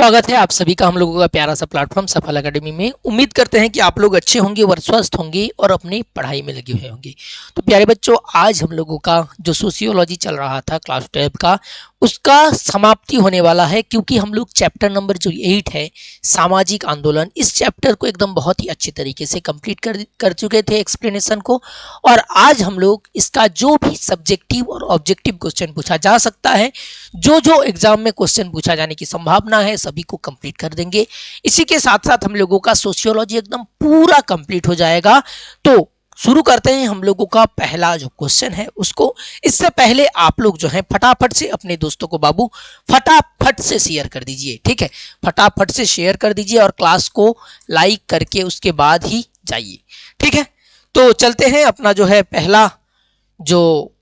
स्वागत है आप सभी का हम लोगों का प्यारा सा प्लेटफॉर्म सफल एकेडमी में। उम्मीद करते हैं कि आप लोग अच्छे होंगे और स्वस्थ होंगे और अपनी पढ़ाई में लगे हुए होंगे। तो प्यारे बच्चों, आज हम लोगों का जो सोशियोलॉजी चल रहा था क्लास 12 का, उसका समाप्ति होने वाला है, क्योंकि हम लोग चैप्टर नंबर जो 8 है सामाजिक आंदोलन, इस चैप्टर को एकदम बहुत ही अच्छे तरीके से कंप्लीट कर चुके थे एक्सप्लेनेशन को। और आज हम लोग इसका जो भी सब्जेक्टिव और ऑब्जेक्टिव क्वेश्चन पूछा जा सकता है, जो एग्जाम में क्वेश्चन पूछा जाने की संभावना है, सभी को कंप्लीट कर देंगे। इसी के साथ साथ हम लोगों का सोशियोलॉजी एकदम पूरा कंप्लीट हो जाएगा। तो शुरू करते हैं हम लोगों का पहला जो क्वेश्चन है उसको। इससे पहले आप लोग जो है फटाफट से अपने दोस्तों को बाबू फटाफट से शेयर कर दीजिए, ठीक है, फटाफट से शेयर कर दीजिए और क्लास को लाइक करके उसके बाद ही जाइए, ठीक है। तो चलते हैं, अपना जो है पहला जो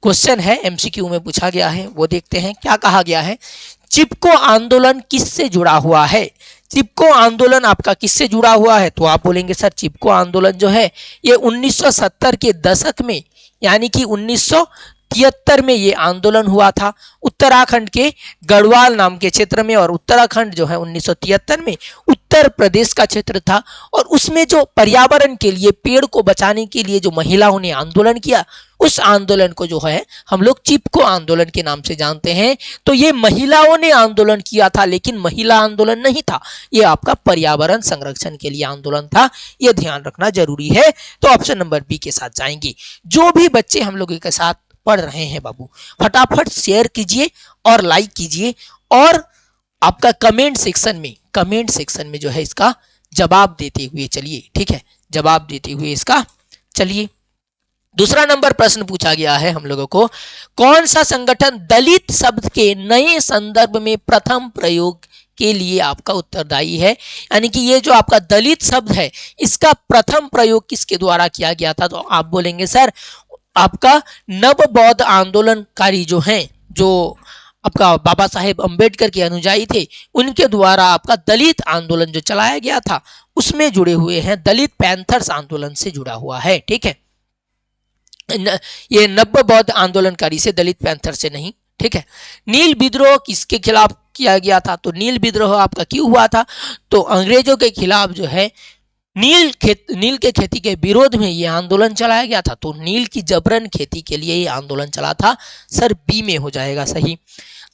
क्वेश्चन है एमसीक्यू में पूछा गया है वो देखते हैं। क्या कहा गया है? चिपको आंदोलन किससे जुड़ा हुआ है? चिपको आंदोलन आपका किससे जुड़ा हुआ है? तो आप बोलेंगे सर चिपको आंदोलन जो है ये 1970 के दशक में, यानी कि 1973 में ये आंदोलन हुआ था उत्तराखंड के गढ़वाल नाम के क्षेत्र में। और उत्तराखंड जो है 1973 में उत्तर प्रदेश का क्षेत्र था। और उसमें जो पर्यावरण के लिए, पेड़ को बचाने के लिए जो महिलाओं ने आंदोलन किया, उस आंदोलन को जो है हम लोग चिपको आंदोलन के नाम से जानते हैं। तो ये महिलाओं ने आंदोलन किया था, लेकिन महिला आंदोलन नहीं था, ये आपका पर्यावरण संरक्षण के लिए आंदोलन था। ये ध्यान रखना जरूरी है। तो ऑप्शन नंबर बी के साथ जाएंगे। जो भी बच्चे हम लोगों के साथ पढ़ रहे हैं बाबू, फटाफट शेयर कीजिए और लाइक कीजिए, और आपका कमेंट सेक्शन में जो है इसका जवाब देते हुए चलिए, ठीक है, जवाब देते हुए इसका चलिए। दूसरा नंबर प्रश्न पूछा गया है हम लोगों को, कौन सा संगठन दलित शब्द के नए संदर्भ में प्रथम प्रयोग के लिए आपका उत्तरदायी है? यानी कि ये जो आपका दलित शब्द है, इसका प्रथम प्रयोग किसके द्वारा किया गया था? तो आप बोलेंगे सर आपका नव बौद्ध आंदोलनकारी जो हैं, जो आपका बाबा साहेब अंबेडकर के अनुयायी थे, उनके द्वारा आपका दलित आंदोलन जो चलाया गया था उसमें जुड़े हुए हैं, दलित पैंथर्स आंदोलन से जुड़ा हुआ है, ठीक है। ये नव बौद्ध आंदोलनकारी से, दलित पैंथर से नहीं, ठीक है। नील विद्रोह किसके खिलाफ किया गया था? तो नील विद्रोह आपका क्यों हुआ था? तो अंग्रेजों के खिलाफ जो है नील के खेती के विरोध में ये आंदोलन चलाया गया था। तो नील की जबरन खेती के लिए ये आंदोलन चला था। सर बी में हो जाएगा सही।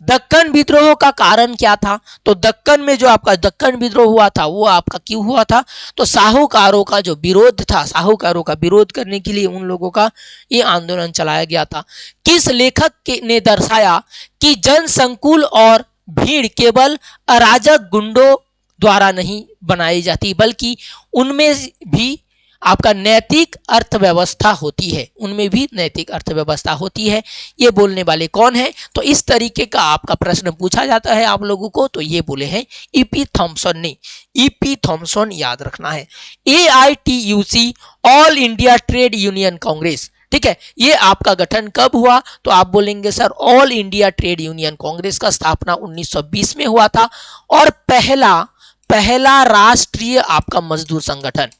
दक्कन विद्रोह का कारण क्या था? तो दक्कन में जो आपका दक्कन विद्रोह हुआ था वो आपका क्यों हुआ था? तो साहूकारों का जो विरोध था, साहूकारों का विरोध करने के लिए उन लोगों का ये आंदोलन चलाया गया था। किस लेखक ने दर्शाया कि जनसंकुल और भीड़ केवल अराजक गुंडों द्वारा नहीं बनाई जाती, बल्कि उनमें भी आपका नैतिक अर्थव्यवस्था होती है, उनमें भी नैतिक अर्थव्यवस्था होती है। ये बोलने वाले कौन है? तो इस तरीके का आपका प्रश्न पूछा जाता है आप लोगों को। तो ये बोले हैं ईपी थॉमसन ने। ईपी थॉमसन याद रखना है। AITUC all India trade union Congress, ठीक है, ये आपका गठन कब हुआ? तो आप बोलेंगे sir all India trade union Congress का स्थापना 1920 में हुआ था। और पहला राष्ट्रीय आपका मजदूर संगठन,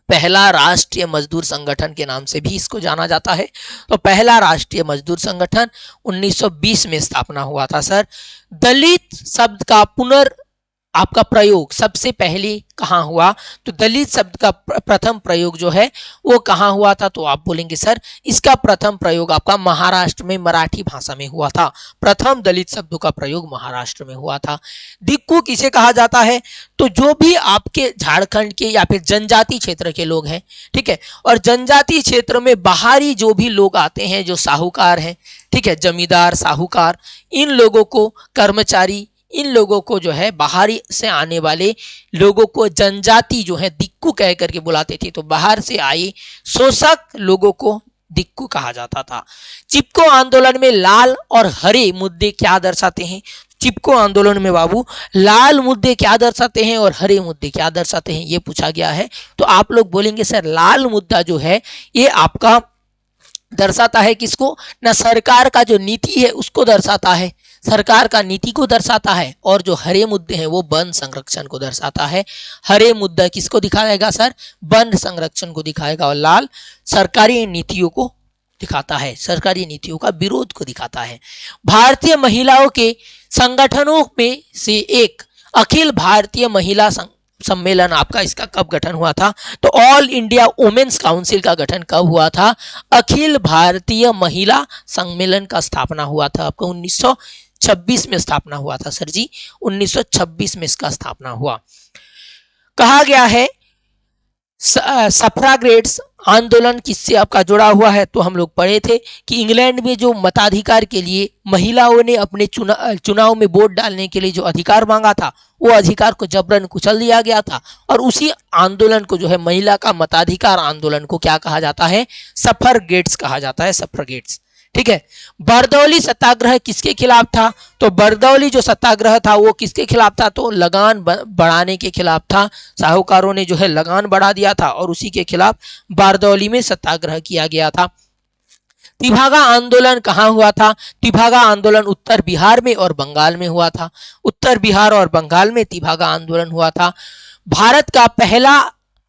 पहला राष्ट्रीय मजदूर संगठन के नाम से भी इसको जाना जाता है। तो पहला राष्ट्रीय मजदूर संगठन 1920 में स्थापना हुआ था। सर दलित शब्द का आपका प्रयोग सबसे पहले कहाँ हुआ? तो दलित शब्द का प्रथम प्रयोग जो है वो कहाँ हुआ था? तो आप बोलेंगे सर इसका प्रथम प्रयोग आपका महाराष्ट्र में मराठी भाषा में हुआ था। प्रथम दलित शब्दों का प्रयोग महाराष्ट्र में हुआ था। दिक्कू किसे कहा जाता है? तो जो भी आपके झारखंड के या फिर जनजाति क्षेत्र के लोग हैं, ठीक है, और जनजाति क्षेत्र में बाहरी जो भी लोग आते हैं, जो साहूकार हैं, ठीक है, जमींदार, साहूकार, इन लोगों को, कर्मचारी, इन लोगों को जो है बाहर से आने वाले लोगों को जनजाति जो है दिक्कू कह करके बुलाते थे। तो बाहर से आए शोषक लोगों को दिक्कू कहा जाता था। चिपको आंदोलन में लाल और हरे मुद्दे क्या दर्शाते हैं? चिपको आंदोलन में बाबू लाल मुद्दे क्या दर्शाते हैं और हरे मुद्दे क्या दर्शाते हैं, ये पूछा गया है। तो आप लोग बोलेंगे सर लाल मुद्दा जो है ये आपका दर्शाता है किसको? ना सरकार का जो नीति है उसको दर्शाता है, सरकार का नीति को दर्शाता है। और जो हरे मुद्दे हैं वो वन संरक्षण को दर्शाता है। हरे मुद्दा किसको दिखाएगा सर? वन संरक्षण को दिखाएगा। और लाल सरकारी नीतियों को दिखाता है, सरकारी नीतियों का विरोध को दिखाता है। भारतीय महिलाओं के संगठनों में से एक अखिल भारतीय महिला सम्मेलन आपका, इसका कब गठन हुआ था? तो ऑल इंडिया वुमेन्स काउंसिल का गठन कब हुआ था? अखिल भारतीय महिला सम्मेलन का स्थापना हुआ था आपका 1926 में स्थापना हुआ था सर जी, 1926 में इसका स्थापना हुआ। कहा गया है सफ्रागेट्स आंदोलन किससे आपका जुड़ा हुआ है? तो हम लोग पढ़े थे कि इंग्लैंड में जो मताधिकार के लिए महिलाओं ने अपने चुनाव में वोट डालने के लिए जो अधिकार मांगा था, वो अधिकार को जबरन कुचल दिया गया था, और उसी आंदोलन को जो है महिला का मताधिकार आंदोलन को क्या कहा जाता है? सफ्रागेट्स कहा जाता है, सफ्रागेट्स। ठीक है। बरदौली सत्याग्रह किसके खिलाफ था? तो बरदौली जो सत्याग्रह था वो किसके खिलाफ था? तो लगान बढ़ाने के खिलाफ था। साहूकारों ने जो है लगान बढ़ा दिया था और उसी के खिलाफ बरदौली में सत्याग्रह किया गया था। तिभागा आंदोलन कहाँ हुआ था? तिभागा आंदोलन उत्तर बिहार में और बंगाल में हुआ था। उत्तर बिहार और बंगाल में तिभागा आंदोलन हुआ था। भारत का पहला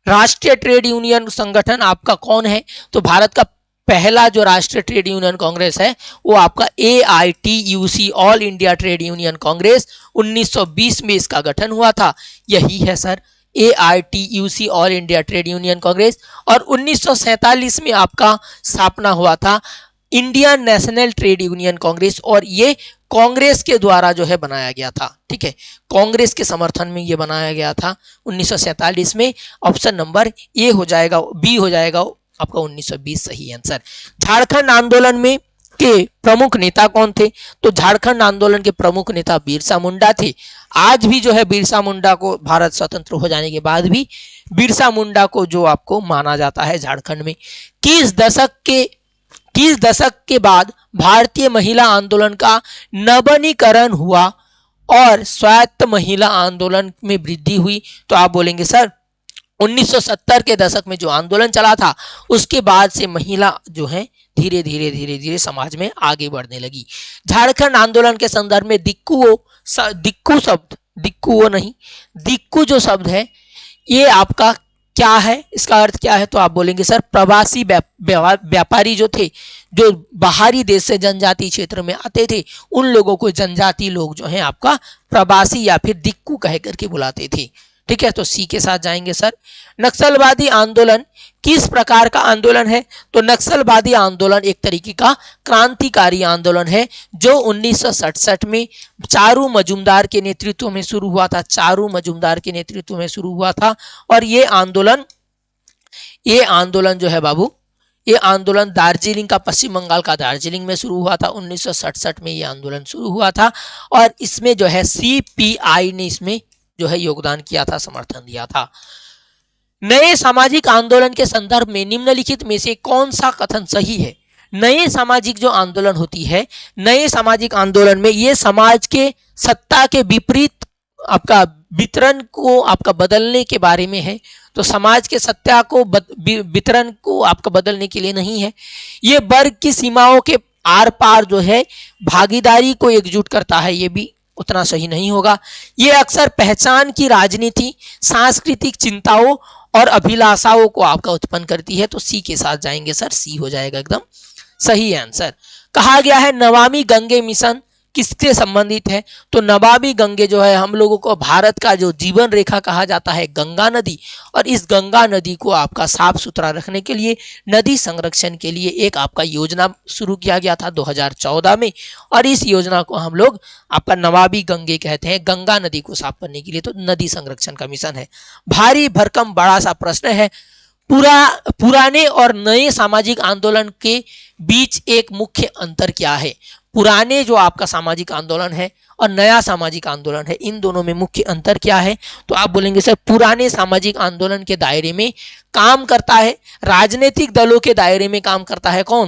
राष्ट्रीय ट्रेड यूनियन संगठन आपका कौन है? तो भारत का पहला जो राष्ट्रीय ट्रेड यूनियन कांग्रेस है वो आपका AITUC, all India trade union Congress, 1920 में इसका गठन हुआ था। यही है sir AITUC, all India trade union Congress. और 1947 में आपका स्थापना हुआ था Indian national trade union Congress, और ये कांग्रेस के द्वारा जो है बनाया गया था। ठीक है, कांग्रेस के समर्थन में ये बनाया गया था 1947 में। ऑप्शन नंबर ए हो जाएगा, बी हो जाएगा आपका 1920 सही आंसर। झारखंड आंदोलन में के प्रमुख नेता कौन थे? तो झारखंड आंदोलन के प्रमुख नेता बिरसा मुंडा थे। आज भी जो है बिरसा मुंडा को, भारत स्वतंत्र हो जाने के बाद भी बिरसा मुंडा को जो आपको माना जाता है झारखंड में। किस दशक के बाद भारतीय महिला आंदोलन का नवीनीकरण हुआ और स्वायत्त महिला आंदोलन में वृद्धि हुई? तो आप बोलेंगे सर 1970 के दशक में जो आंदोलन चला था उसके बाद से महिला जो है धीरे धीरे समाज में आगे बढ़ने लगी। झारखंड आंदोलन के संदर्भ में दिक्कू जो शब्द है ये आपका क्या है, इसका अर्थ क्या है? तो आप बोलेंगे सर प्रवासी व्यापारी जो थे, जो बाहरी देश से जनजाति क्षेत्र में आते थे, उन लोगों को जनजाति लोग जो है आपका प्रवासी या फिर दिक्कू कह करके बुलाते थे। ठीक है, तो सी के साथ जाएंगे सर। नक्सलवादी आंदोलन किस प्रकार का आंदोलन है? तो नक्सलवादी आंदोलन एक तरीके का क्रांतिकारी आंदोलन है जो 1967 में चारू मजूमदार के नेतृत्व में शुरू हुआ था। चारू मजूमदार के नेतृत्व में शुरू हुआ था, और ये आंदोलन जो है बाबू, ये आंदोलन दार्जिलिंग का, पश्चिम बंगाल का दार्जिलिंग में शुरू हुआ था। 1967 में ये आंदोलन शुरू हुआ था, और इसमें जो है CPI ने इसमें जो है योगदान किया था, समर्थन दिया था। नए सामाजिक आंदोलन के संदर्भ में निम्नलिखित में से कौन सा कथन सही है? नए सामाजिक जो आंदोलन होती है, नए सामाजिक आंदोलन में ये समाज के सत्ता के विपरीत आपका वितरण को आपका बदलने के बारे में है। तो समाज के सत्ता को वितरण को आपका बदलने के लिए नहीं है। ये वर्ग की सीमाओं के आर पार जो है भागीदारी को एकजुट करता है, ये भी उतना सही नहीं होगा। ये अक्सर पहचान की राजनीति, सांस्कृतिक चिंताओं और अभिलाषाओं को आपका उत्पन्न करती है। तो सी के साथ जाएंगे सर, सी हो जाएगा एकदम सही आंसर। कहा गया है नमामि गंगे मिशन किससे संबंधित है? तो नमामि गंगे जो है हम लोगों को भारत का जो जीवन रेखा कहा जाता है गंगा नदी, और इस गंगा नदी को आपका साफ सुथरा रखने के लिए, नदी संरक्षण के लिए एक आपका योजना शुरू किया गया था 2014 में, और इस योजना को हम लोग आपका नमामि गंगे कहते हैं, गंगा नदी को साफ करने के लिए। तो नदी संरक्षण का मिशन है। भारी भरकम बड़ा सा प्रश्न है, पुराने और नए सामाजिक आंदोलन के बीच एक मुख्य अंतर क्या है? पुराने जो आपका सामाजिक आंदोलन है और नया सामाजिक आंदोलन है, इन दोनों में मुख्य अंतर क्या है? तो आप बोलेंगे सर पुराने सामाजिक आंदोलन के दायरे में काम करता है राजनीतिक दलों के दायरे में काम करता है कौन?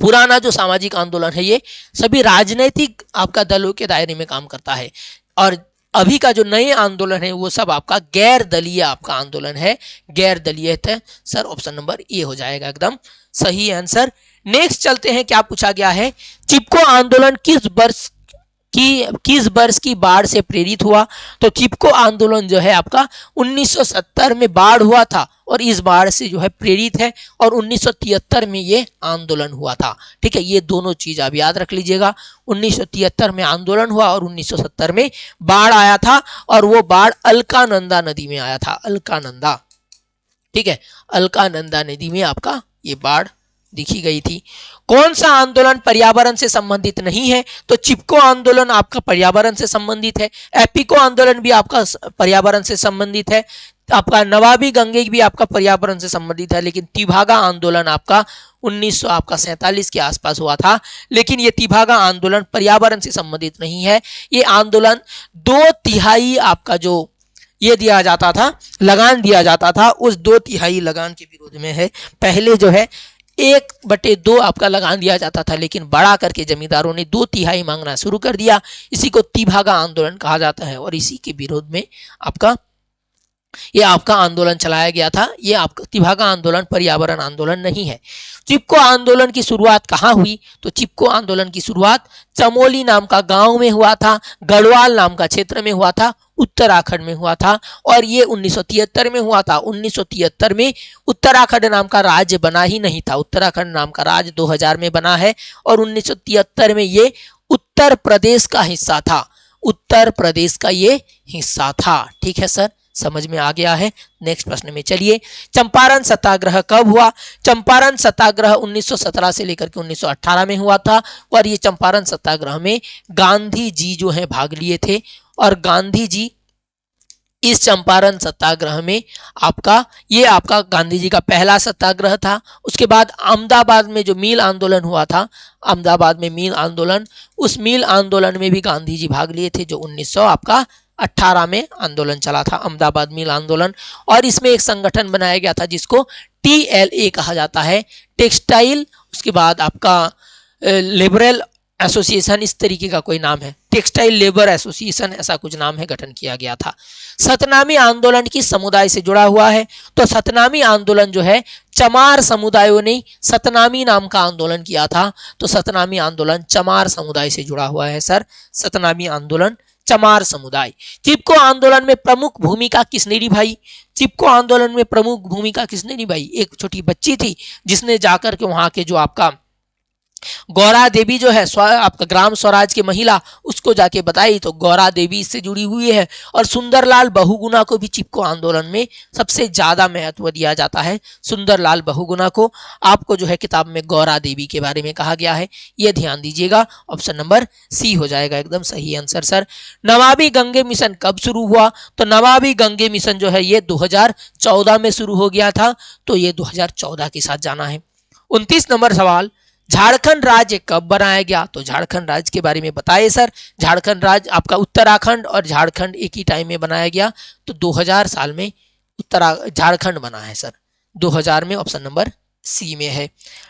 पुराना जो सामाजिक आंदोलन है ये सभी राजनीतिक आपका दलों के दायरे में काम करता है, और अभी का जो नए आंदोलन है वो सब आपका गैर दलीय आपका आंदोलन है, गैर दलीय है। सर ऑप्शन नंबर ए हो जाएगा एकदम सही आंसर। नेक्स्ट चलते हैं, क्या पूछा गया है? चिपको आंदोलन कि किस वर्ष की बाढ़ से प्रेरित हुआ? तो चिपको आंदोलन जो है आपका 1970 में बाढ़ हुआ था और इस बाढ़ से जो है प्रेरित है और 1973 में ये आंदोलन हुआ था। ठीक है, ये दोनों चीज आप याद रख लीजिएगा। 1973 में आंदोलन हुआ और 1970 में बाढ़ आया था और वो बाढ़ अलकानंदा नदी में आया था। अलकानंदा, ठीक है, अलकानंदा नदी में आपका ये बाढ़ दिखी गई थी। कौन सा आंदोलन पर्यावरण से संबंधित नहीं है? तो चिपको आंदोलन आपका पर्यावरण से संबंधित है। एपिको आंदोलन भी आपका पर्यावरण से संबंधित है। आपका नवाबी गंगे भी आपका पर्यावरण से संबंधित है। लेकिन तिभागा आंदोलन आपका 1947 के आसपास हुआ था। लेकिन ये तिभागा आंदोलन पर्यावरण से संबंधित नहीं है। ये आंदोलन 2/3 आपका जो ये दिया जाता था, लगान दिया जाता था, उस 2/3 लगान के विरोध में है। पहले जो है 1/2 आपका लगान दिया जाता था, लेकिन बढ़ा करके जमींदारों ने 2/3 मांगना शुरू कर दिया। इसी को तिभागा आंदोलन कहा जाता है और इसी के विरोध में आपका ये आपका आंदोलन चलाया गया था। ये आपका तिभागा आंदोलन पर्यावरण आंदोलन नहीं है। चिपको आंदोलन की शुरुआत कहाँ हुई? तो चिपको आंदोलन की शुरुआत चमोली नाम का गांव में हुआ था, गढ़वाल नाम का क्षेत्र में हुआ था, उत्तराखंड में हुआ था और ये 1973 में हुआ था। 1973 में उत्तराखंड नाम का राज्य बना ही नहीं था। उत्तराखंड नाम का राज्य 2000 में बना है और 1973 में ये उत्तर प्रदेश का हिस्सा था। उत्तर प्रदेश का ये हिस्सा था। ठीक है सर, समझ में आ गया है। नेक्स्ट प्रश्न में चलिए, चंपारण सत्याग्रह कब हुआ? चंपारण सत्याग्रह 1917 से लेकर के 1918 में हुआ था और ये चंपारण सत्याग्रह में गांधी जी जो है भाग लिए थे और गांधी जी इस चंपारण सत्याग्रह में आपका गांधी जी का पहला सत्याग्रह था। उसके बाद अहमदाबाद में जो मिल आंदोलन हुआ था, अहमदाबाद में मिल आंदोलन, उस मिल आंदोलन में भी गांधी जी भाग लिए थे जो 1918 में आंदोलन चला था, अहमदाबाद मिल आंदोलन। और इसमें एक संगठन बनाया गया था जिसको TLA कहा जाता है, टेक्सटाइल, उसके बाद आपका लिबरल एसोसिएशन, इस तरीके का कोई नाम है, टेक्सटाइल लेबर एसोसिएशन ऐसा कुछ नाम है, गठन किया गया था। सतनामी आंदोलन किस समुदाय से जुड़ा हुआ है? तो सतनामी आंदोलन जो है चमार समुदायों ने सतनामी नाम का आंदोलन किया था। तो सतनामी आंदोलन चमार समुदाय से जुड़ा हुआ है सर, सतनामी आंदोलन चमार समुदाय। चिपको आंदोलन में प्रमुख भूमिका किसने निभाई? चिपको आंदोलन में प्रमुख भूमिका किसने निभाई? एक छोटी बच्ची थी जिसने जाकर के वहां के जो आपका गौरा देवी जो है आपका ग्राम स्वराज की महिला, उसको जाके बताई तो गौरा देवी इससे जुड़ी हुई है। और सुंदरलाल बहुगुणा को भी चिपको आंदोलन में सबसे ज्यादा महत्व दिया जाता है। सुंदरलाल बहुगुणा को आपको जो है किताब में गौरा देवी के बारे में कहा गया है, ये ध्यान दीजिएगा। ऑप्शन नंबर सी हो जाएगा एकदम सही answer sir. Namami Gange mission कब शुरू हुआ? तो नमामि गंगे मिशन जो है ये 2014 में शुरू हो गया था, तो ये 2014 के साथ जाना है। 29 नंबर सवाल, झारखंड राज्य कब बनाया गया? तो झारखंड राज्य के बारे में बताइए सर। झारखंड राज्य आपका उत्तराखंड और झारखंड एक ही टाइम में बनाया गया, तो 2000 साल में झारखंड बना है सर, 2000 में, ऑप्शन नंबर सी में है।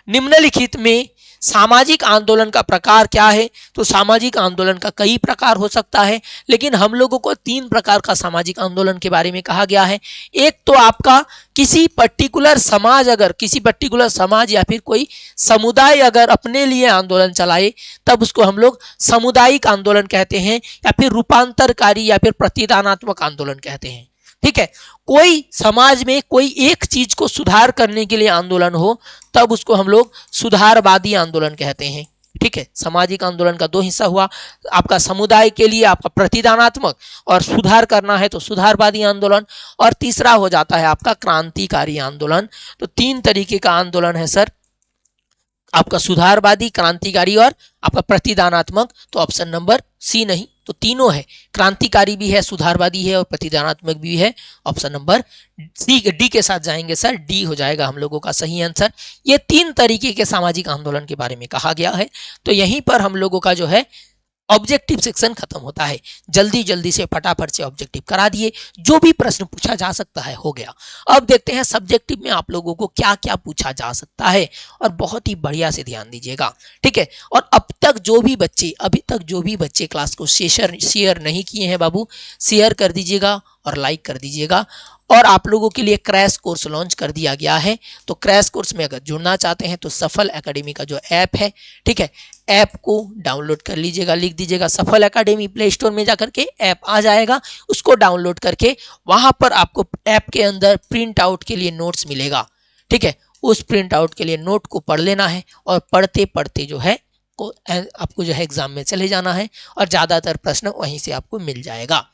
निम्नलिखित में सामाजिक आंदोलन का प्रकार क्या है? तो सामाजिक आंदोलन का कई प्रकार हो सकता है, लेकिन हम लोगों को 3 प्रकार का सामाजिक आंदोलन के बारे में कहा गया है। एक तो आपका किसी पर्टिकुलर समाज, अगर किसी पर्टिकुलर समाज या फिर कोई समुदाय अगर अपने लिए आंदोलन चलाए तब उसको हम लोग सामुदायिक आंदोलन कहते हैं, या फिर रूपांतरकारी या फिर प्रतिदानात्मक आंदोलन कहते हैं। ठीक है, कोई समाज में कोई एक चीज को सुधार करने के लिए आंदोलन हो तब उसको हम लोग सुधारवादी आंदोलन कहते हैं। ठीक है, सामाजिक आंदोलन का 2 हिस्सा हुआ, आपका समुदाय के लिए आपका प्रतिदानात्मक और सुधार करना है तो सुधारवादी आंदोलन, और तीसरा हो जाता है आपका क्रांतिकारी आंदोलन। तो 3 तरीके का आंदोलन है सर, आपका सुधारवादी, क्रांतिकारी और आपका प्रतिदानात्मक। तो ऑप्शन नंबर सी नहीं, तो तीनों है, क्रांतिकारी भी है, सुधारवादी है और प्रतिदानात्मक भी है। ऑप्शन नंबर डी के साथ जाएंगे सर, डी हो जाएगा हम लोगों का सही आंसर। ये 3 तरीके के सामाजिक आंदोलन के बारे में कहा गया है। तो यहीं पर हम लोगों का जो है ऑब्जेक्टिव सेक्शन खत्म होता है। जल्दी जल्दी से फटाफट से ऑब्जेक्टिव करा दिए, जो भी प्रश्न पूछा जा सकता है हो गया। अब देखते हैं सब्जेक्टिव में आप लोगों को क्या क्या पूछा जा सकता है, और बहुत ही बढ़िया से ध्यान दीजिएगा। ठीक है, और अब तक जो भी बच्चे अभी तक जो भी बच्चे क्लास को शेयर नहीं किए हैं बाबू, शेयर कर दीजिएगा और लाइक कर दीजिएगा। और आप लोगों के लिए क्रैश कोर्स लॉन्च कर दिया गया है। तो क्रैश कोर्स में अगर जुड़ना चाहते हैं तो सफल एकेडमी का जो ऐप है, ठीक है, ऐप को डाउनलोड कर लीजिएगा, लिख दीजिएगा सफल एकेडमी, प्ले स्टोर में जाकर के ऐप आ जाएगा, उसको डाउनलोड करके वहां पर आपको ऐप के अंदर प्रिंट आउट के लिए नोट्स मिलेगा, ठीक है, उस प्रिंट आउट के लिए नोट को पढ़ लेना है और पढ़ते पढ़ते जो है को आपको जो है एग्जाम में चले जाना है और ज्यादातर प्रश्न वहीं से आपको मिल जाएगा।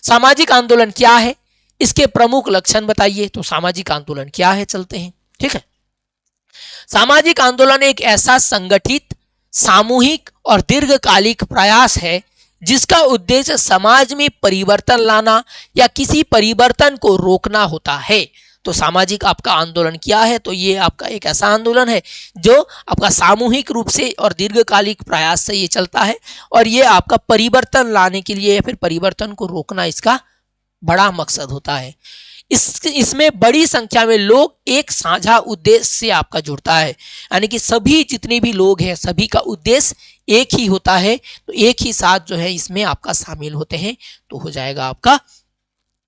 सामाजिक आंदोलन क्या है, इसके प्रमुख लक्षण बताइए। तो सामाजिक आंदोलन क्या है, चलते हैं, ठीक है। सामाजिक आंदोलन एक ऐसा संगठित, सामूहिक और दीर्घकालिक प्रयास है जिसका उद्देश्य समाज में परिवर्तन लाना या किसी परिवर्तन को रोकना होता है। तो सामाजिक आपका आंदोलन क्या है, तो ये आपका एक ऐसा आंदोलन है जो आपका सामूहिक रूप से और दीर्घकालिक प्रयास से ये चलता है और ये आपका परिवर्तन लाने के लिए या फिर परिवर्तन को रोकना इसका बड़ा मकसद होता है। इसमें बड़ी संख्या में लोग एक साझा उद्देश्य से आपका जुड़ता है, यानी कि सभी जितने भी लोग हैं सभी का उद्देश्य एक ही होता है, तो एक ही साथ जो है इसमें आपका शामिल होते हैं, तो हो जाएगा आपका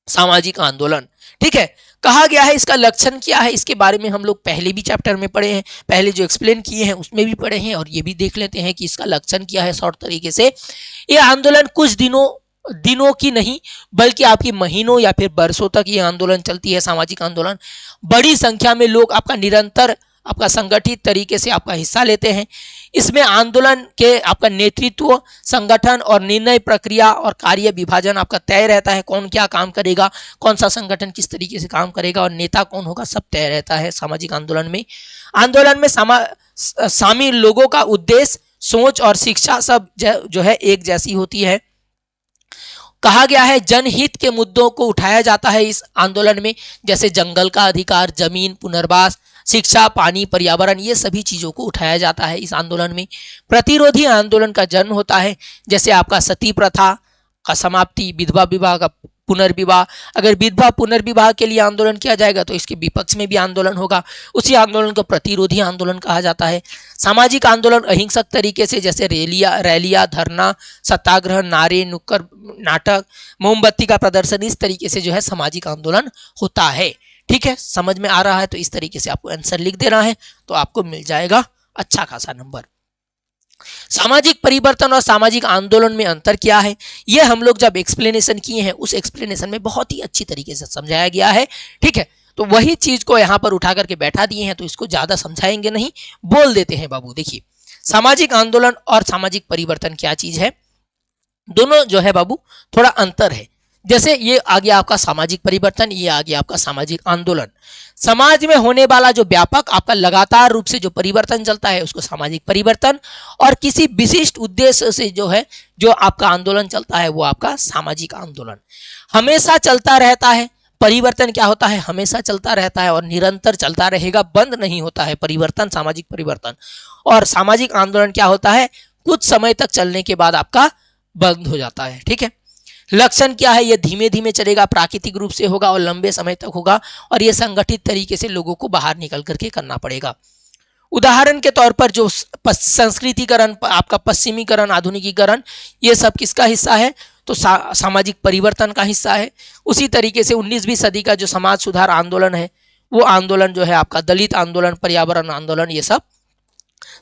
सामाजिक आंदोलन, ठीक है। कहा गया है इसका लक्षण क्या है, इसके बारे में हम लोग पहले भी चैप्टर में पढ़े हैं, पहले जो एक्सप्लेन किए हैं उसमें भी पढ़े हैं और ये भी देख लेते हैं कि इसका लक्षण क्या है शॉर्ट तरीके से। ये आंदोलन कुछ दिनों की नहीं बल्कि आपकी महीनों या फिर वर्षों तक ये आंदोलन चलती है। सामाजिक आंदोलन बड़ी संख्या में लोग आपका निरंतर आपका संगठित तरीके से आपका हिस्सा लेते हैं। इसमें आंदोलन के आपका नेतृत्व, संगठन और निर्णय प्रक्रिया और कार्य विभाजन आपका तय रहता है, कौन क्या काम करेगा, कौन सा संगठन किस तरीके से काम करेगा और नेता कौन होगा, सब तय रहता है सामाजिक आंदोलन में। आंदोलन में शामिल लोगों का उद्देश्य, सोच और शिक्षा सब जो है एक जैसी होती है। कहा गया है जनहित के मुद्दों को उठाया जाता है इस आंदोलन में, जैसे जंगल का अधिकार, जमीन, पुनर्वास, शिक्षा, पानी, पर्यावरण, ये सभी चीजों को उठाया जाता है इस आंदोलन में। प्रतिरोधी आंदोलन का जन्म होता है, जैसे आपका सती प्रथा का समाप्ति, विधवा विवाह का पुनर्विवाह। अगर विधवा पुनर्विवाह के लिए आंदोलन किया जाएगा तो इसके विपक्ष में भी आंदोलन होगा, उसी आंदोलन को प्रतिरोधी आंदोलन कहा जाता है। सामाजिक आंदोलन अहिंसक तरीके से, जैसे रैलियां, धरना, सत्याग्रह, नारे, नुक्कड़ नाटक, मोमबत्ती का प्रदर्शन, इस तरीके से जो है सामाजिक आंदोलन होता है, ठीक है। समझ में आ रहा है, तो इस तरीके से आपको आंसर लिख देना है, तो आपको मिल जाएगा अच्छा खासा नंबर। सामाजिक परिवर्तन और सामाजिक आंदोलन में अंतर क्या है, यह हम लोग जब एक्सप्लेनेशन किए हैं उस एक्सप्लेनेशन में बहुत ही अच्छी तरीके से समझाया गया है, ठीक है। तो वही चीज को यहाँ पर उठा करके बैठा दिए हैं, तो इसको ज्यादा समझाएंगे नहीं, बोल देते हैं बाबू। देखिए सामाजिक आंदोलन और सामाजिक परिवर्तन क्या चीज है, दोनों जो है बाबू थोड़ा अंतर है। जैसे ये आ गया आपका सामाजिक परिवर्तन, ये आ गया आपका सामाजिक आंदोलन। समाज में होने वाला जो व्यापक आपका लगातार रूप से जो परिवर्तन चलता है उसको सामाजिक परिवर्तन, और किसी विशिष्ट उद्देश्य से जो है जो आपका आंदोलन चलता है वो आपका सामाजिक आंदोलन। हमेशा चलता रहता है परिवर्तन, क्या होता है, हमेशा चलता रहता है और निरंतर चलता रहेगा, बंद नहीं होता है परिवर्तन, सामाजिक परिवर्तन। और सामाजिक आंदोलन क्या होता है, कुछ समय तक चलने के बाद आपका बंद हो जाता है, ठीक है। लक्षण क्या है, ये धीमे धीमे चलेगा, प्राकृतिक रूप से होगा और लंबे समय तक होगा, और ये संगठित तरीके से लोगों को बाहर निकल करके करना पड़ेगा। उदाहरण के तौर पर जो संस्कृतिकरण, आपका पश्चिमीकरण, आधुनिकीकरण, ये सब किसका हिस्सा है, तो सामाजिक परिवर्तन का हिस्सा है। उसी तरीके से 19वीं सदी का जो समाज सुधार आंदोलन है वो आंदोलन जो है आपका दलित आंदोलन, पर्यावरण आंदोलन, ये सब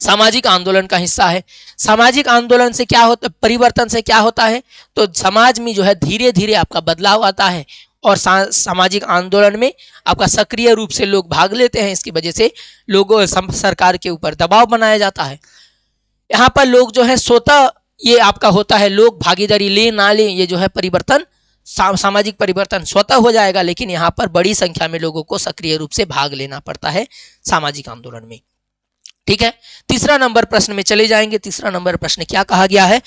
सामाजिक आंदोलन का हिस्सा है। सामाजिक आंदोलन से क्या होता, परिवर्तन से क्या होता है, तो समाज में जो है धीरे धीरे आपका बदलाव आता है और सामाजिक आंदोलन में आपका सक्रिय रूप से लोग भाग लेते हैं। इसकी वजह से लोगों सरकार के ऊपर दबाव बनाया जाता है। यहाँ पर लोग जो है स्वतः ये आपका होता है, लोग भागीदारी ले ना ले, ये जो है परिवर्तन, सामाजिक परिवर्तन स्वतः हो जाएगा, लेकिन यहाँ पर बड़ी संख्या में लोगों को सक्रिय रूप से भाग लेना पड़ता है सामाजिक आंदोलन में, ठीक है। तीसरा नंबर प्रश्न में चले जाएंगे। तीसरा नंबर प्रश्न क्या कहा गया है,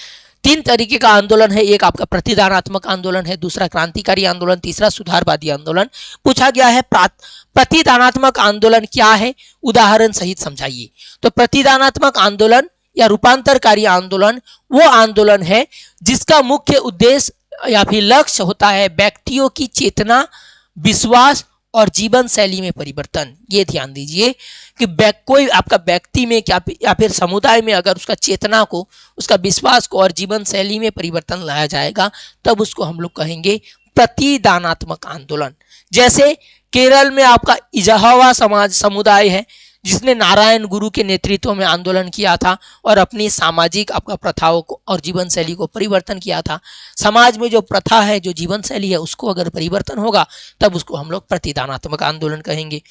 3 तरीके का आंदोलन है, एक आपका प्रतिदानात्मक आंदोलन है, दूसरा क्रांतिकारी आंदोलन, तीसरा सुधारवादी आंदोलन। पूछा गया है प्रतिदानात्मक आंदोलन क्या है, उदाहरण सहित समझाइए। तो प्रतिदानात्मक आंदोलन या रूपांतरकारी आंदोलन वो आंदोलन है जिसका मुख्य उद्देश्य या फिर लक्ष्य होता है व्यक्तियों की चेतना, विश्वास और जीवन शैली में परिवर्तन। ये ध्यान दीजिए कि कोई आपका व्यक्ति में क्या या फिर समुदाय में अगर उसका चेतना को, उसका विश्वास को और जीवन शैली में परिवर्तन लाया जाएगा तब उसको हम लोग कहेंगे प्रतिदानात्मक आंदोलन। जैसे केरल में आपका इजाहवा समाज समुदाय है जिसने नारायण गुरु के नेतृत्व में आंदोलन किया था और अपनी सामाजिक आपका प्रथाओं को और जीवन शैली को परिवर्तन किया था। समाज में जो प्रथा है, जो जीवन शैली है, उसको अगर परिवर्तन होगा तब उसको हम लोग प्रतिदानात्मक आंदोलन कहेंगे।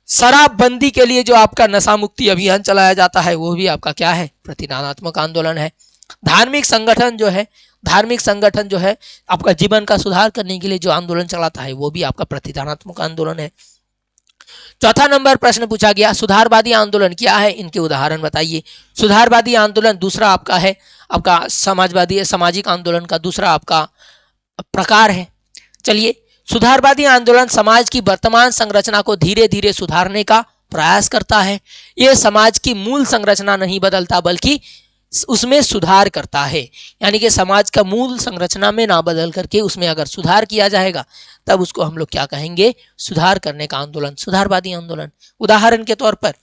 शराबबंदी के लिए जो आपका नशा मुक्ति अभियान चलाया जाता है वो भी आपका क्या है, प्रतिदानात्मक आंदोलन है। धार्मिक संगठन जो है आपका जीवन का सुधार करने के लिए जो आंदोलन चलाता है वो भी आपका प्रतिदानात्मक आंदोलन है। चौथा नंबर प्रश्न पूछा गया, सुधारवादी आंदोलन क्या है, इनके उदाहरण बताइए। सुधारवादी आंदोलन दूसरा आपका है आपका समाजवादी सामाजिक आंदोलन का दूसरा आपका प्रकार है। चलिए, सुधारवादी आंदोलन समाज की वर्तमान संरचना को धीरे धीरे सुधारने का प्रयास करता है। यह समाज की मूल संरचना नहीं बदलता बल्कि उसमें सुधार करता है। यानी कि समाज का मूल संरचना में ना बदल करके उसमें अगर सुधार किया जाएगा तब उसको हम लोग क्या कहेंगे, सुधार करने का आंदोलन, सुधारवादी आंदोलन। उदाहरण के तौर पर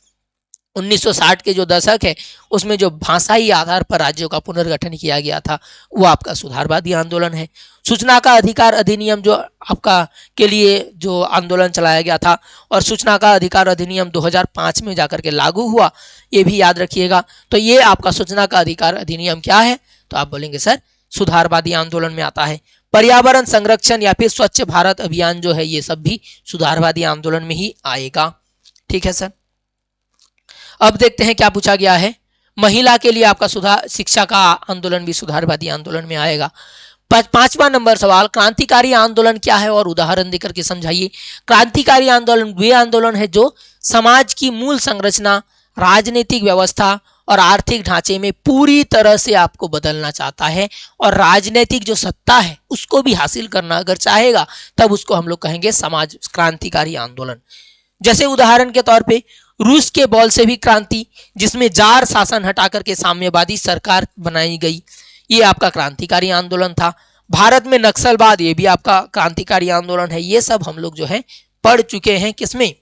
1960 के जो दशक है उसमें जो भाषाई आधार पर राज्यों का पुनर्गठन किया गया था वो आपका सुधारवादी आंदोलन है। सूचना का अधिकार अधिनियम जो आपका के लिए जो आंदोलन चलाया गया था और सूचना का अधिकार अधिनियम 2005 में जाकर के लागू हुआ, ये भी याद रखिएगा। तो ये आपका सूचना का अधिकार अधिनियम क्या है, तो आप बोलेंगे सर सुधारवादी आंदोलन में आता है। पर्यावरण संरक्षण या फिर स्वच्छ भारत अभियान जो है ये सब भी सुधारवादी आंदोलन में ही आएगा। ठीक है सर। अब देखते हैं क्या पूछा गया है। महिला के लिए आपका सुधार शिक्षा का आंदोलन भी सुधारवादी आंदोलन में आएगा। पांचवा नंबर सवाल, क्रांतिकारी आंदोलन क्या है और उदाहरण देकर के समझाइए। क्रांतिकारी आंदोलन वे आंदोलन है जो समाज की मूल संरचना, राजनीतिक व्यवस्था और आर्थिक ढांचे में पूरी तरह से आपको बदलना चाहता है और राजनीतिक जो सत्ता है उसको भी हासिल करना अगर चाहेगा तब उसको हम लोग कहेंगे समाज क्रांतिकारी आंदोलन। जैसे उदाहरण के तौर पे रूस के बोल्शेविक भी क्रांति जिसमें जार शासन हटा करके साम्यवादी सरकार बनाई गई, ये आपका क्रांतिकारी आंदोलन था। भारत में नक्सलवाद, ये भी आपका क्रांतिकारी आंदोलन है। ये सब हम लोग जो है पढ़ चुके हैं, किसमें,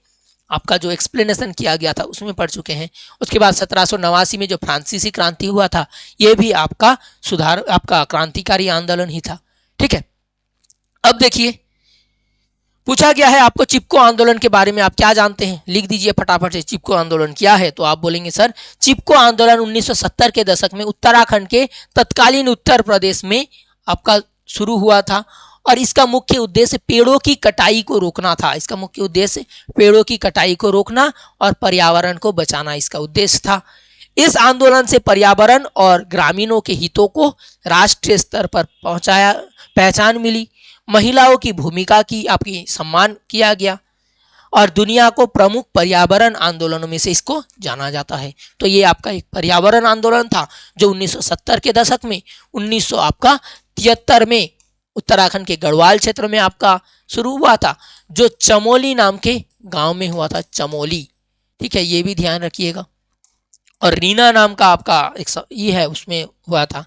आपका जो एक्सप्लेनेशन किया गया था उसमें पढ़ चुके हैं। उसके बाद 1789 में जो फ्रांसीसी क्रांति हुआ था ये भी आपका आपका क्रांतिकारी आंदोलन ही था। ठीक है। अब देखिए पूछा गया है आपको चिपको आंदोलन के बारे में आप क्या जानते हैं, लिख दीजिए फटाफट से। चिपको आंदोलन क्या है, तो आप बोलेंगे सर चिपको आंदोलन 1970 के दशक में उत्तराखंड के तत्कालीन उत्तर प्रदेश में आपका शुरू हुआ था और इसका मुख्य उद्देश्य पेड़ों की कटाई को रोकना था। इसका मुख्य उद्देश्य पेड़ों की कटाई को रोकना और पर्यावरण को बचाना इसका उद्देश्य था। इस आंदोलन से पर्यावरण और ग्रामीणों के हितों को राष्ट्रीय स्तर पर पहचान मिली। महिलाओं की भूमिका की आपकी सम्मान किया गया और दुनिया को प्रमुख पर्यावरण आंदोलनों में से इसको जाना जाता है। तो ये आपका एक पर्यावरण आंदोलन था जो 1970 के दशक में 1973 में उत्तराखंड के गढ़वाल क्षेत्र में आपका शुरू हुआ था, जो चमोली नाम के गांव में हुआ था, चमोली। ठीक है, ये भी ध्यान रखिएगा। और रीना नाम का आपका एक ये है उसमें हुआ था।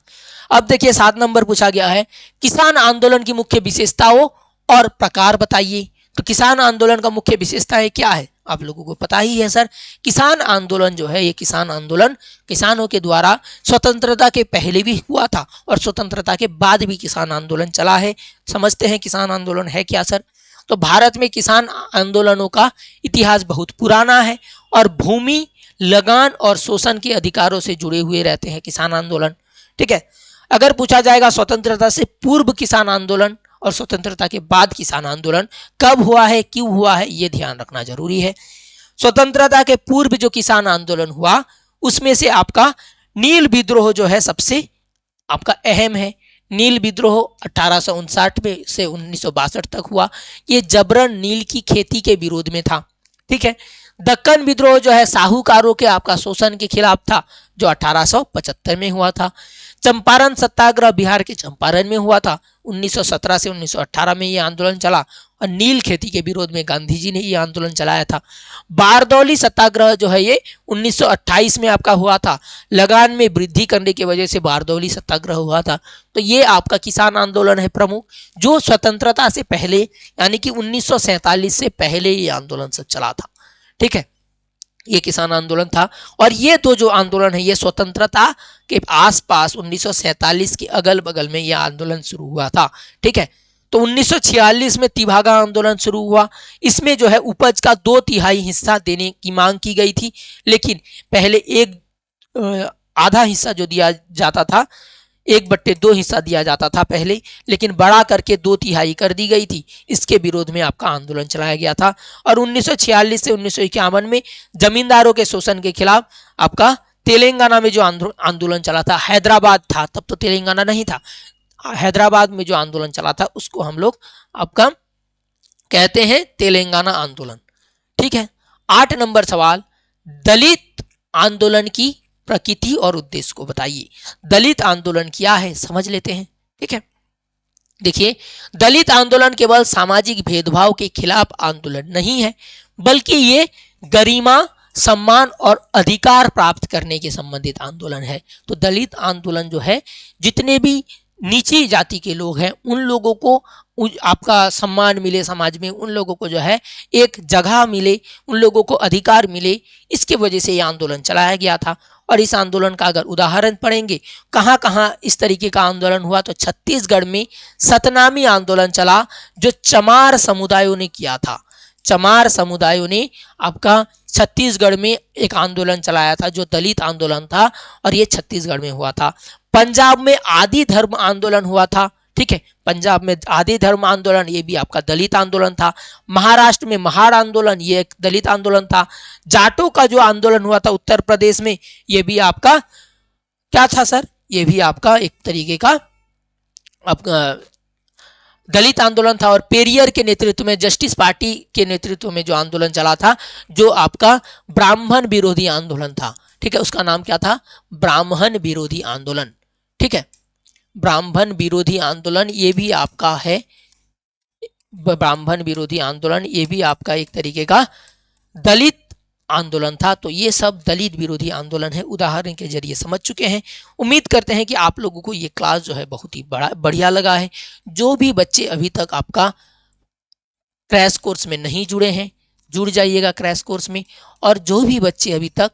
अब देखिए 7 नंबर पूछा गया है किसान आंदोलन की मुख्य विशेषताओं और प्रकार बताइए। तो किसान आंदोलन का मुख्य विशेषताएं क्या है, आप लोगों को पता ही है सर। किसान आंदोलन जो है ये किसान आंदोलन किसानों के द्वारा स्वतंत्रता के पहले भी हुआ था और स्वतंत्रता के बाद भी किसान आंदोलन चला है। समझते हैं किसान आंदोलन है क्या सर। तो भारत में किसान आंदोलनों का इतिहास बहुत पुराना है और भूमि, लगान और शोषण के अधिकारों से जुड़े हुए रहते हैं किसान आंदोलन। ठीक है। अगर पूछा जाएगा स्वतंत्रता से पूर्व किसान आंदोलन और स्वतंत्रता के बाद किसान आंदोलन कब हुआ है, क्यों हुआ है, ये ध्यान रखना जरूरी है। स्वतंत्रता के पूर्व जो किसान आंदोलन हुआ उसमें से आपका नील विद्रोह जो है सबसे आपका अहम है। नील विद्रोह 1859 में से 1962 तक हुआ। ये जबरन नील की खेती के विरोध में था। ठीक है। दक्कन विद्रोह जो है साहूकारों के आपका शोषण के खिलाफ था, जो 1875 में हुआ था। चंपारण सत्याग्रह बिहार के चंपारण में हुआ था, 1917 से 1918 में ये आंदोलन चला और नील खेती के विरोध में गांधी जी ने ये आंदोलन चलाया था। बारदौली सत्याग्रह जो है ये 1928 में आपका हुआ था। लगान में वृद्धि करने की वजह से बारदौली सत्याग्रह हुआ था। तो ये आपका किसान आंदोलन है प्रमुख, जो स्वतंत्रता से पहले यानी कि 1947 से पहले ये आंदोलन सब चला था। ठीक है, ये किसान आंदोलन था। और ये दो जो आंदोलन है ये स्वतंत्रता के आसपास 1947 के अगल बगल में ये आंदोलन शुरू हुआ था। ठीक है, तो 1946 में तिभागा आंदोलन शुरू हुआ। इसमें जो है उपज का 2/3 हिस्सा देने की मांग की गई थी, लेकिन पहले आधा हिस्सा जो दिया जाता था, 1/2 हिस्सा दिया जाता था पहले, लेकिन बढ़ा करके 2/3 कर दी गई थी। इसके विरोध में आपका आंदोलन चलाया गया था। और 1946 से 1951 में जमींदारों के शोषण के खिलाफ आपका तेलंगाना में जो आंदोलन चला था, हैदराबाद था तब तो तेलंगाना नहीं था, हैदराबाद में जो आंदोलन चला था उसको हम लोग आपका कहते हैं तेलंगाना आंदोलन। ठीक है। 8 नंबर सवाल, दलित आंदोलन की प्रकृति और उद्देश्य को बताइए। दलित आंदोलन क्या है समझ लेते हैं। ठीक है, देखिए, दलित आंदोलन केवल सामाजिक भेदभाव के खिलाफ आंदोलन नहीं है, बल्कि ये गरिमा, सम्मान और अधिकार प्राप्त करने के संबंधित आंदोलन है। तो दलित आंदोलन जो है, जितने भी नीची जाति के लोग हैं उन लोगों को आपका सम्मान मिले समाज में, उन लोगों को जो है एक जगह मिले, उन लोगों को अधिकार मिले, इसके वजह से ये आंदोलन चलाया गया था। और इस आंदोलन का अगर उदाहरण पढ़ेंगे, कहाँ कहाँ इस तरीके का आंदोलन हुआ, तो छत्तीसगढ़ में सतनामी आंदोलन चला जो चमार समुदायों ने किया था। चमार समुदायों ने आपका छत्तीसगढ़ में एक आंदोलन चलाया था जो दलित आंदोलन था, और ये छत्तीसगढ़ में हुआ था। पंजाब में आदि धर्म आंदोलन हुआ था। ठीक है, पंजाब में आदि धर्म आंदोलन, ये भी आपका दलित आंदोलन था। महाराष्ट्र में महार आंदोलन, ये एक दलित आंदोलन था। जाटों का जो आंदोलन हुआ था उत्तर प्रदेश में, ये भी आपका क्या था सर, ये भी आपका एक तरीके का आपका दलित आंदोलन था। और पेरियर के नेतृत्व में, जस्टिस पार्टी के नेतृत्व में जो आंदोलन चला था, जो आपका ब्राह्मण विरोधी आंदोलन था। ठीक है, उसका नाम क्या था, ब्राह्मण विरोधी आंदोलन। ठीक है, ब्राह्मण विरोधी आंदोलन ये भी आपका है, ब्राह्मण विरोधी आंदोलन ये भी आपका एक तरीके का दलित आंदोलन था। तो ये सब दलित विरोधी आंदोलन है, उदाहरण के जरिए समझ चुके हैं। उम्मीद करते हैं कि आप लोगों को ये क्लास जो है बहुत ही बढ़िया लगा है। जो भी बच्चे अभी तक आपका क्रैश कोर्स में नहीं जुड़े हैं, जुड़ जाइएगा क्रैश कोर्स में। और जो भी बच्चे अभी तक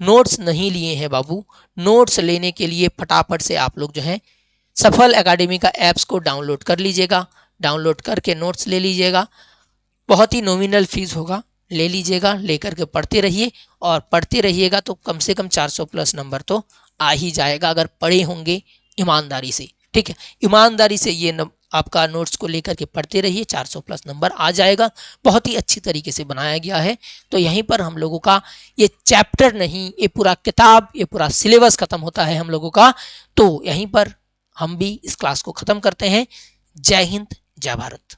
नोट्स नहीं लिए हैं बाबू, नोट्स लेने के लिए फटाफट से आप लोग जो है सफल एकेडमी का ऐप्स को डाउनलोड कर लीजिएगा। डाउनलोड करके नोट्स ले लीजिएगा, बहुत ही नॉमिनल फीस होगा, ले लीजिएगा, लेकर के पढ़ते रहिए। और पढ़ते रहिएगा तो कम से कम 400 प्लस नंबर तो आ ही जाएगा, अगर पढ़े होंगे ईमानदारी से। ठीक है, ईमानदारी से ये आपका नोट्स को लेकर के पढ़ते रहिए, 400 प्लस नंबर आ जाएगा। बहुत ही अच्छी तरीके से बनाया गया है। तो यहीं पर हम लोगों का ये चैप्टर नहीं, ये पूरा किताब, ये पूरा सिलेबस खत्म होता है हम लोगों का। तो यहीं पर हम भी इस क्लास को ख़त्म करते हैं। जय हिंद, जय भारत।